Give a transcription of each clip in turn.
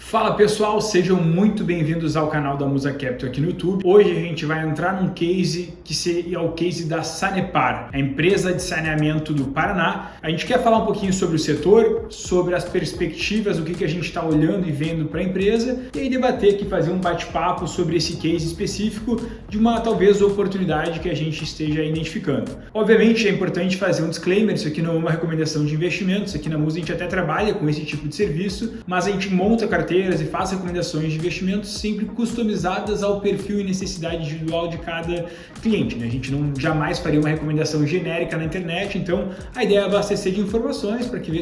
Fala pessoal, sejam muito bem-vindos ao canal da Musa Capital aqui no YouTube. Hoje a gente vai entrar num case que seria o case da Sanepar, a empresa de saneamento do Paraná. A gente quer falar um pouquinho sobre o setor, sobre as perspectivas, o que a gente está olhando e vendo para a empresa, e aí debater aqui, fazer um bate-papo sobre esse case específico de uma talvez oportunidade que a gente esteja identificando. Obviamente é importante fazer um disclaimer, isso aqui não é uma recomendação de investimentos, aqui na Musa a gente até trabalha com esse tipo de serviço, mas a gente monta carteiras e faz recomendações de investimentos sempre customizadas ao perfil e necessidade individual de cada cliente, né? A gente jamais faria uma recomendação genérica na internet, então a ideia é abastecer de informações para que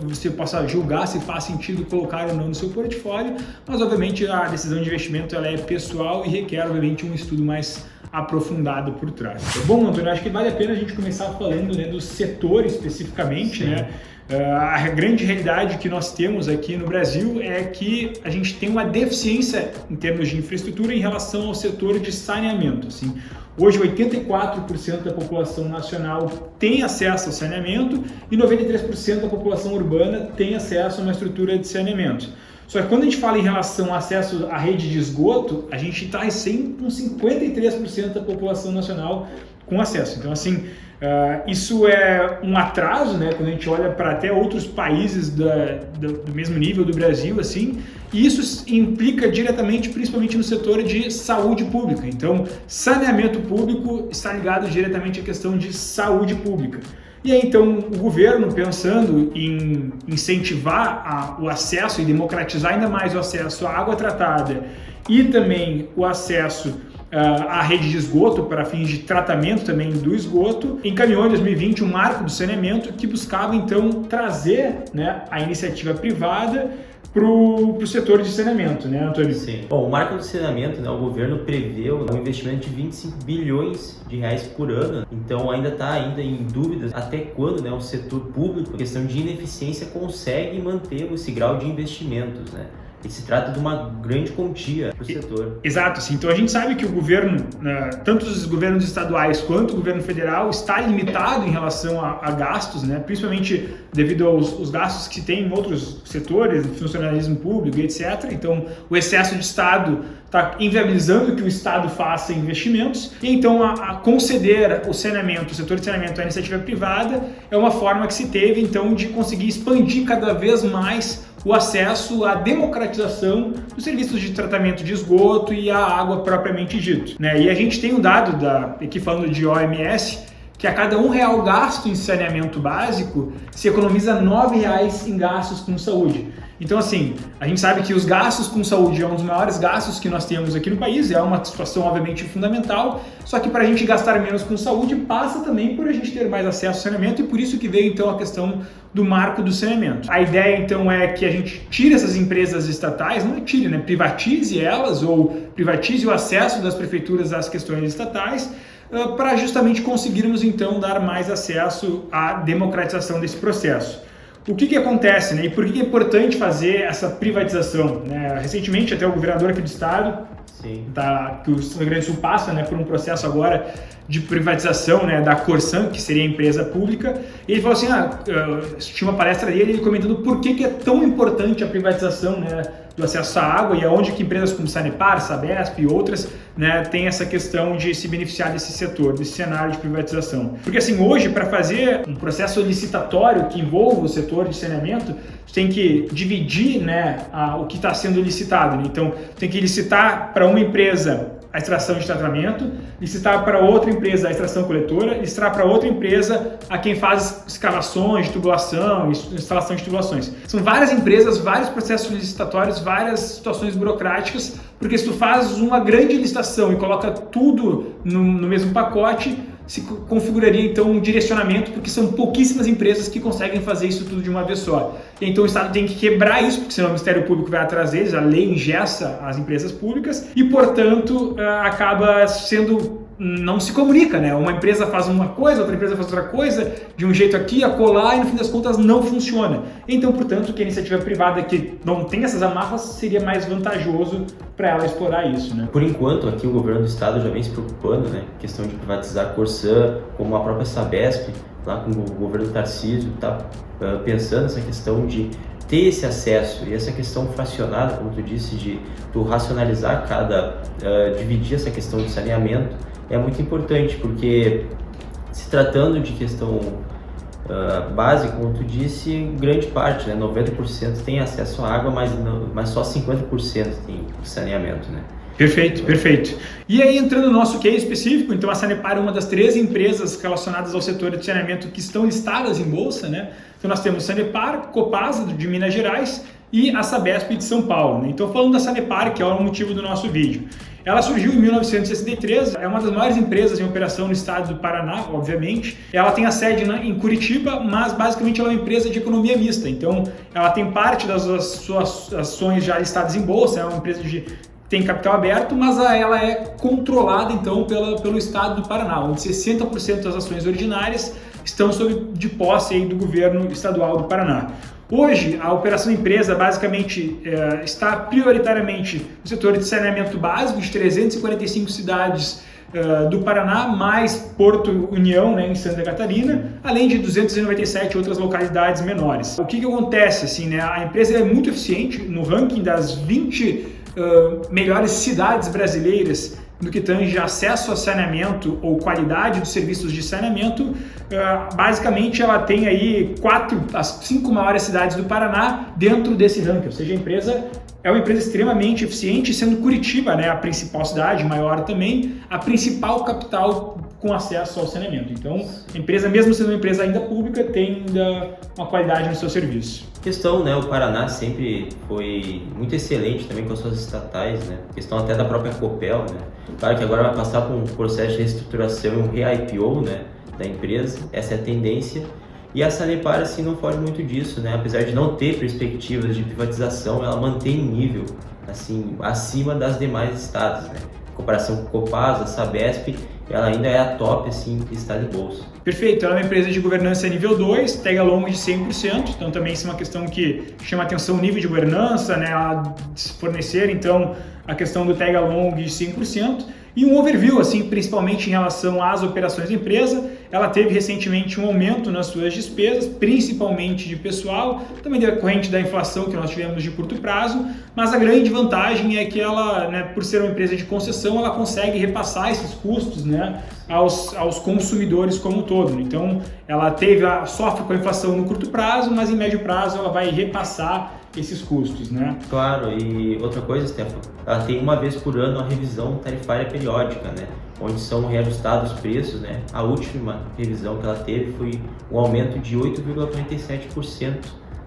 você possa julgar se faz sentido colocar ou não no seu portfólio, mas obviamente a decisão de investimento ela é pessoal e requer obviamente um estudo mais aprofundado por trás. Bom, Antônio, acho que vale a pena a gente começar falando, né, do setor especificamente, né? A grande realidade que nós temos aqui no Brasil é que a gente tem uma deficiência em termos de infraestrutura em relação ao setor de saneamento. Assim, hoje, 84% da população nacional tem acesso ao saneamento e 93% da população urbana tem acesso a uma estrutura de saneamento. Só que quando a gente fala em relação ao acesso à rede de esgoto, a gente está recém com 53% da população nacional com acesso. Então, assim, isso é um atraso, né, quando a gente olha para até outros países do mesmo nível do Brasil, assim, e isso implica diretamente, principalmente no setor de saúde pública. Então, saneamento público está ligado diretamente à questão de saúde pública. E aí, então, o governo, pensando em incentivar o acesso e democratizar ainda mais o acesso à água tratada e também o acesso à rede de esgoto para fins de tratamento também do esgoto, encaminhou em 2020 um marco do saneamento que buscava, então, trazer, né, a iniciativa privada para o setor de saneamento, né, Antônio? Sim. Bom, o marco do saneamento, né, o governo preveu um investimento de 25 bilhões de reais por ano, então ainda está em dúvidas até quando, né, o setor público, questão de ineficiência, consegue manter esse grau de investimentos, né? E se trata de uma grande quantia para o setor. Exato, sim. Então a gente sabe que o governo, tanto os governos estaduais quanto o governo federal, está limitado em relação a gastos, né? Principalmente devido aos gastos que tem em outros setores, funcionalismo público e etc. Então o excesso de Estado está inviabilizando que o Estado faça investimentos, e então a conceder o saneamento, o setor de saneamento à iniciativa privada é uma forma que se teve então de conseguir expandir cada vez mais o acesso à democratização dos serviços de tratamento de esgoto e à água propriamente dito, né? E a gente tem um dado, aqui falando de OMS, que a cada R$1 gasto em saneamento básico, se economiza R$9 em gastos com saúde. Então, assim, a gente sabe que os gastos com saúde é um dos maiores gastos que nós temos aqui no país, é uma situação obviamente fundamental, só que para a gente gastar menos com saúde passa também por a gente ter mais acesso ao saneamento, e por isso que veio então a questão do marco do saneamento. A ideia então é que a gente tire essas empresas estatais, não tire, né? Privatize elas ou privatize o acesso das prefeituras às questões estatais, para justamente conseguirmos então dar mais acesso à democratização desse processo. O que acontece, né? E por que é importante fazer essa privatização, né? Recentemente até o governador aqui do estado, que o Rio Grande do Sul passa, né, por um processo agora de privatização, né, da Corsan, que seria a empresa pública, e ele falou assim, tinha uma palestra dele, ele comentando por que é tão importante a privatização, né, do acesso à água e aonde que empresas como Sanepar, Sabesp e outras, né, tem essa questão de se beneficiar desse setor, desse cenário de privatização. Porque assim, hoje, para fazer um processo licitatório que envolva o setor de saneamento, você tem que dividir, né, o que está sendo licitado, né? Então, tem que licitar para uma empresa a extração de tratamento, licitar para outra empresa a extração coletora, licitar para outra empresa a quem faz escavações de tubulação, instalação de tubulações. São várias empresas, vários processos licitatórios, várias situações burocráticas, porque se tu faz uma grande licitação e coloca tudo no mesmo pacote, se configuraria então um direcionamento, porque são pouquíssimas empresas que conseguem fazer isso tudo de uma vez só. Então o Estado tem que quebrar isso, porque senão o Ministério Público vai atrás deles, a lei engessa as empresas públicas e, portanto, acaba sendo... não se comunica, né? Uma empresa faz uma coisa, outra empresa faz outra coisa, de um jeito aqui, acolá, e no fim das contas não funciona. Então, portanto, que a iniciativa privada que não tem essas amarras seria mais vantajoso para ela explorar isso, né? Por enquanto, aqui o governo do estado já vem se preocupando, né? Questão de privatizar a Corsan, como a própria Sabesp, lá com o governo Tarcísio, está pensando nessa questão de ter esse acesso e essa questão fracionada, como tu disse, de tu racionalizar dividir essa questão de saneamento, é muito importante, porque se tratando de questão básica, como tu disse, grande parte, né, 90% tem acesso à água, mas só 50% tem saneamento, né? Perfeito, perfeito. E aí, entrando no nosso case específico, então a Sanepar é uma das 13 empresas relacionadas ao setor de saneamento que estão listadas em bolsa, né? Então nós temos Sanepar, Copasa de Minas Gerais e a Sabesp de São Paulo, né? Então falando da Sanepar, que é o motivo do nosso vídeo. Ela surgiu em 1963, é uma das maiores empresas em operação no estado do Paraná, obviamente. Ela tem a sede em Curitiba, mas basicamente ela é uma empresa de economia mista. Então ela tem parte das suas ações já listadas em bolsa, é uma empresa tem capital aberto, mas ela é controlada então pelo estado do Paraná, onde 60% das ações ordinárias estão de posse aí do governo estadual do Paraná. Hoje, a operação da empresa basicamente está prioritariamente no setor de saneamento básico de 345 cidades do Paraná, mais Porto União, né, em Santa Catarina, além de 297 outras localidades menores. O que acontece? Assim, né, a empresa é muito eficiente no ranking das 20 melhores cidades brasileiras no que tange acesso a saneamento ou qualidade dos serviços de saneamento. Basicamente ela tem aí as 5 maiores cidades do Paraná dentro desse ranking, ou seja, a empresa é uma empresa extremamente eficiente, sendo Curitiba, né, a principal cidade, maior também, a principal capital com acesso ao saneamento. Então, a empresa, mesmo sendo uma empresa ainda pública, tem ainda uma qualidade no seu serviço. Questão, né, o Paraná sempre foi muito excelente também com as suas estatais, né, questão até da própria Copel, né, claro que agora vai passar por um processo de reestruturação e um re-IPO, né, da empresa, essa é a tendência, e a Sanepar, assim, não foge muito disso, né, apesar de não ter perspectivas de privatização, ela mantém nível, assim, acima das demais estados, né, em comparação com Copasa, Sabesp, ela ainda é a top, assim, que está de bolsa. Perfeito, ela é uma empresa de governança nível 2, tag along de 100%, então também isso é uma questão que chama atenção o nível de governança, né, a fornecer então a questão do tag along de 100%. E um overview, assim, principalmente em relação às operações da empresa, ela teve recentemente um aumento nas suas despesas, principalmente de pessoal, também decorrente da inflação que nós tivemos de curto prazo, mas a grande vantagem é que ela, né, por ser uma empresa de concessão, ela consegue repassar esses custos, né, aos consumidores como um todo. Então, ela sofre com a inflação no curto prazo, mas em médio prazo ela vai repassar esses custos, né? Claro, e outra coisa, Stefano, ela tem uma vez por ano a revisão tarifária periódica, né? Onde são reajustados os preços, né? A última revisão que ela teve foi um aumento de 8,47%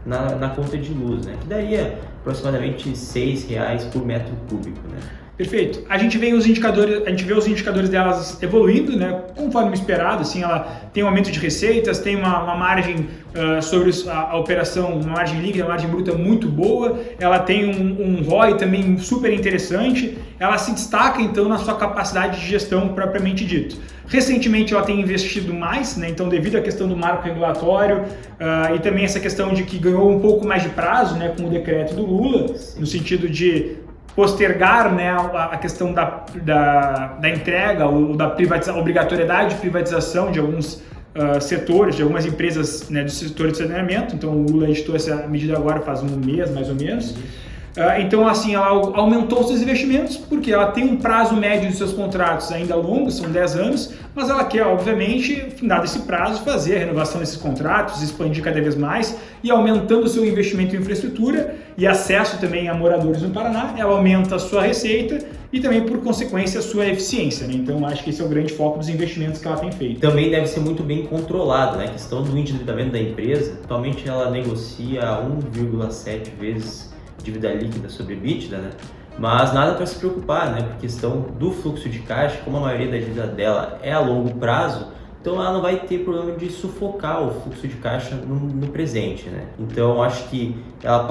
na conta de luz, né? Que daria aproximadamente R$ 6,00 por metro cúbico, né? Perfeito. A gente vê os indicadores delas evoluindo, né? Conforme esperado, assim, ela tem um aumento de receitas, tem uma margem sobre a operação, uma margem líquida, uma margem bruta muito boa, ela tem um ROI também super interessante, ela se destaca então na sua capacidade de gestão propriamente dito. Recentemente ela tem investido mais, né? Então devido à questão do marco regulatório e também essa questão de que ganhou um pouco mais de prazo, né, com o decreto do Lula, no sentido de postergar, né, a questão da entrega ou da obrigatoriedade de privatização de alguns setores, de algumas empresas, né, do setor de saneamento. Então o Lula editou essa medida agora faz um mês, mais ou menos. Então, assim, ela aumentou seus investimentos porque ela tem um prazo médio de seus contratos ainda longo, são 10 anos, mas ela quer, obviamente, dado esse prazo, fazer a renovação desses contratos, expandir cada vez mais e aumentando o seu investimento em infraestrutura e acesso também a moradores no Paraná, ela aumenta a sua receita e também, por consequência, a sua eficiência, né? Então, acho que esse é o grande foco dos investimentos que ela tem feito. Também deve ser muito bem controlado, né? A questão do endividamento da empresa, atualmente ela negocia 1,7 vezes dívida líquida sobre EBITDA, né? Mas nada para se preocupar, né? Por questão do fluxo de caixa, como a maioria da dívida dela é a longo prazo, então ela não vai ter problema de sufocar o fluxo de caixa no presente, né? Então acho que ela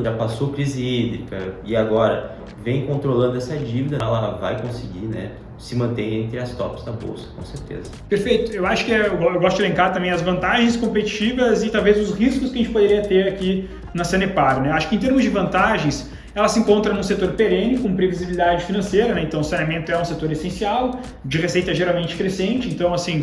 já passou crise hídrica e agora vem controlando essa dívida, ela vai conseguir, né, se manter entre as tops da bolsa, com certeza. Perfeito. Eu acho que eu gosto de elencar também as vantagens competitivas e talvez os riscos que a gente poderia ter aqui na Sanepar, né? Acho que em termos de vantagens, ela se encontra num setor perene, com previsibilidade financeira, né? Então o saneamento é um setor essencial, de receita geralmente crescente, então assim,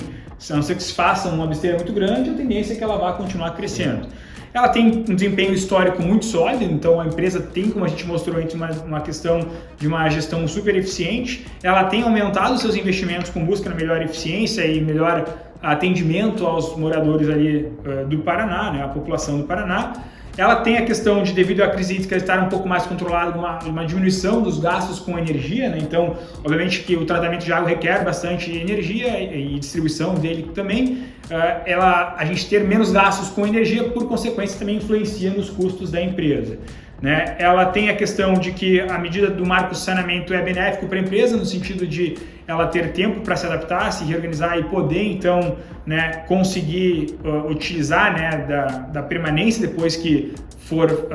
a não ser que se faça uma besteira muito grande, a tendência é que ela vá continuar crescendo. Ela tem um desempenho histórico muito sólido, então a empresa tem, como a gente mostrou antes, uma questão de uma gestão super eficiente. Ela tem aumentado seus investimentos com busca na melhor eficiência e melhor atendimento aos moradores ali do Paraná, né, a população do Paraná. Ela tem a questão de, devido à crise hídrica, estar um pouco mais controlada, uma diminuição dos gastos com energia, né? Então, obviamente que o tratamento de água requer bastante energia e distribuição dele também. A gente ter menos gastos com energia, por consequência, também influencia nos custos da empresa, né? Ela tem a questão de que a medida do marco de saneamento é benéfico para a empresa, no sentido de ela ter tempo para se adaptar, se reorganizar e poder, então, né, conseguir utilizar, né, da permanência depois que for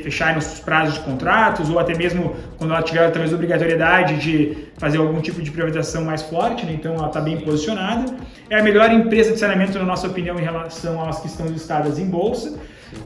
fechar os prazos de contratos, ou até mesmo quando ela tiver talvez a obrigatoriedade de fazer algum tipo de privatização mais forte, né? Então ela está bem posicionada. É a melhor empresa de saneamento, na nossa opinião, em relação às que estão listadas em bolsa.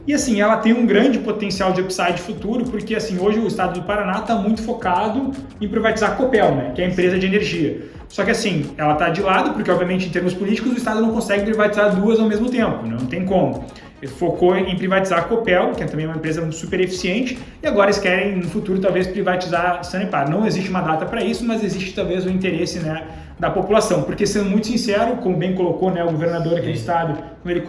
E assim, ela tem um grande potencial de upside futuro, porque assim, hoje o estado do Paraná está muito focado em privatizar a Copel, né, que é a empresa de energia. Só que assim, ela está de lado, porque obviamente em termos políticos o estado não consegue privatizar duas ao mesmo tempo, não tem como. Ele focou em privatizar a Copel, que é também uma empresa super eficiente, e agora eles querem no futuro talvez privatizar a Sanepar. Não existe uma data para isso, mas existe talvez o interesse, né, da população, porque sendo muito sincero, como bem colocou, né, o governador aqui do estado, quando ele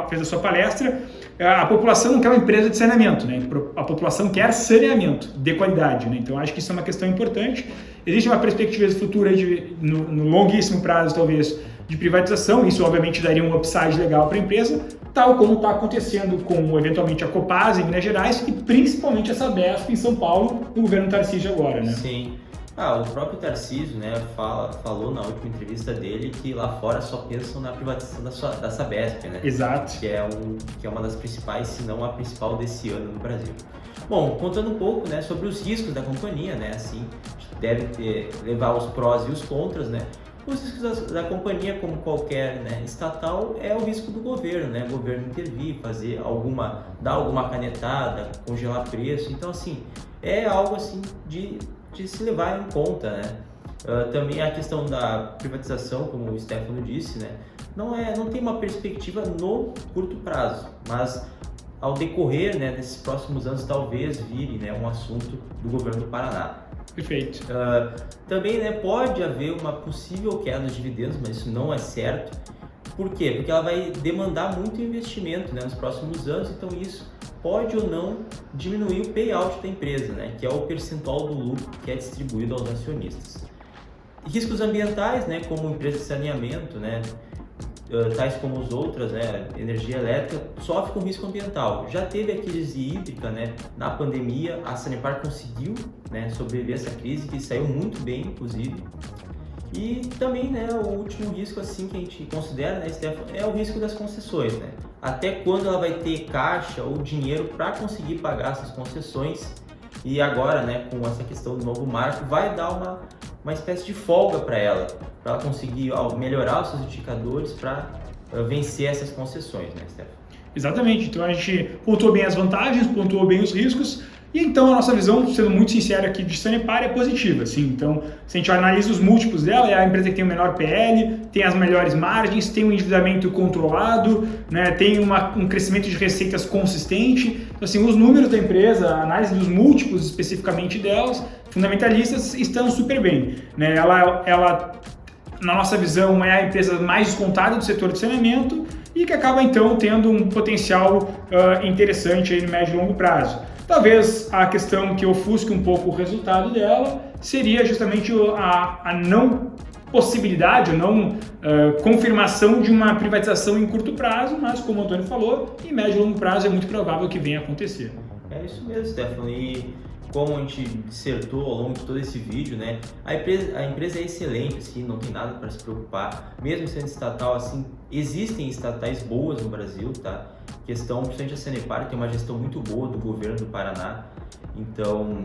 fez a sua palestra, a população não quer uma empresa de saneamento, né? A população quer saneamento de qualidade, né? Então acho que isso é uma questão importante. Existe uma perspectiva futura no longuíssimo prazo, talvez, de privatização. Isso obviamente daria um upside legal para a empresa, tal como está acontecendo com eventualmente a Copasa em Minas Gerais e principalmente a Sabesp em São Paulo, no governo Tarcísio agora, né? Sim. O próprio Tarcísio, né, falou na última entrevista dele que lá fora só pensam na privatização da Sabesp, né? Exato. Que é uma das principais, se não a principal desse ano no Brasil. Bom, contando um pouco, né, sobre os riscos da companhia, né, assim, deve levar os prós e os contras, né? Os riscos da companhia, como qualquer, né, estatal, é o risco do governo, né? O governo intervir, dar alguma canetada, congelar preço. Então, assim, é algo assim de se levar em conta, né? Também a questão da privatização, como o Stefano disse, né? Não tem uma perspectiva no curto prazo, mas ao decorrer, né, desses próximos anos talvez vire, né, um assunto do governo do Paraná. Perfeito. Também, né, pode haver uma possível queda dos dividendos, mas isso não é certo. Por quê? Porque ela vai demandar muito investimento, né, nos próximos anos, então isso pode ou não diminuir o payout da empresa, né, que é o percentual do lucro que é distribuído aos acionistas. Riscos ambientais, né, como empresa de saneamento, né, tais como as outras, né, energia elétrica, sofre com risco ambiental. Já teve a crise hídrica, né, na pandemia, a Sanepar conseguiu, né, sobreviver a essa crise, que saiu muito bem, inclusive. E também, né, o último risco assim que a gente considera, né, Stefano, é o risco das concessões, né? Até quando ela vai ter caixa ou dinheiro para conseguir pagar essas concessões? E agora, né, com essa questão do novo marco, vai dar uma espécie de folga para ela conseguir melhorar os seus indicadores para vencer essas concessões, né, Stefano? Exatamente. Então a gente pontuou bem as vantagens, pontuou bem os riscos. E então a nossa visão, sendo muito sincera aqui de Sanepar, é positiva, assim. Então, se a gente analisa os múltiplos dela, é a empresa que tem o menor PL, tem as melhores margens, tem um endividamento controlado, né, tem um crescimento de receitas consistente. Então, assim, os números da empresa, a análise dos múltiplos especificamente delas, fundamentalistas, estão super bem, né? Ela, na nossa visão, é a empresa mais descontada do setor de saneamento e que acaba, então, tendo um potencial interessante aí no médio e longo prazo. Talvez a questão que ofusque um pouco o resultado dela seria justamente a não possibilidade, a não confirmação de uma privatização em curto prazo, mas como o Antônio falou, em médio e longo prazo é muito provável que venha a acontecer. É isso mesmo, Stefano. E como a gente dissertou ao longo de todo esse vídeo, né, a empresa é excelente, assim, não tem nada para se preocupar, mesmo sendo estatal, assim, existem estatais boas no Brasil, tá? Questão, principalmente a Sanepar, tem uma gestão muito boa do governo do Paraná, então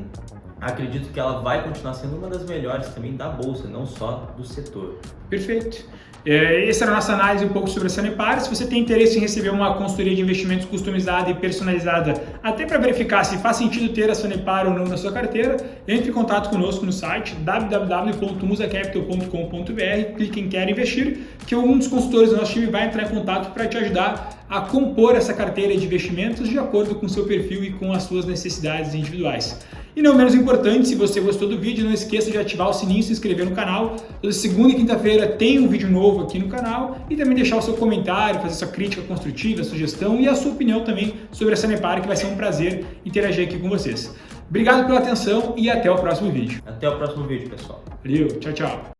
acredito que ela vai continuar sendo uma das melhores também da Bolsa, não só do setor. Perfeito. Essa era a nossa análise um pouco sobre a Sanepar. Se você tem interesse em receber uma consultoria de investimentos customizada e personalizada, até para verificar se faz sentido ter a Sanepar ou não na sua carteira, entre em contato conosco no site www.musacapital.com.br, clique em Quero Investir, que um dos consultores do nosso time vai entrar em contato para te ajudar a compor essa carteira de investimentos de acordo com o seu perfil e com as suas necessidades individuais. E não menos importante, se você gostou do vídeo, não esqueça de ativar o sininho e se inscrever no canal. Toda segunda e quinta-feira tem um vídeo novo aqui no canal e também deixar o seu comentário, fazer sua crítica construtiva, sugestão e a sua opinião também sobre a Sanepar, que vai ser um prazer interagir aqui com vocês. Obrigado pela atenção e até o próximo vídeo. Até o próximo vídeo, pessoal. Valeu, tchau, tchau.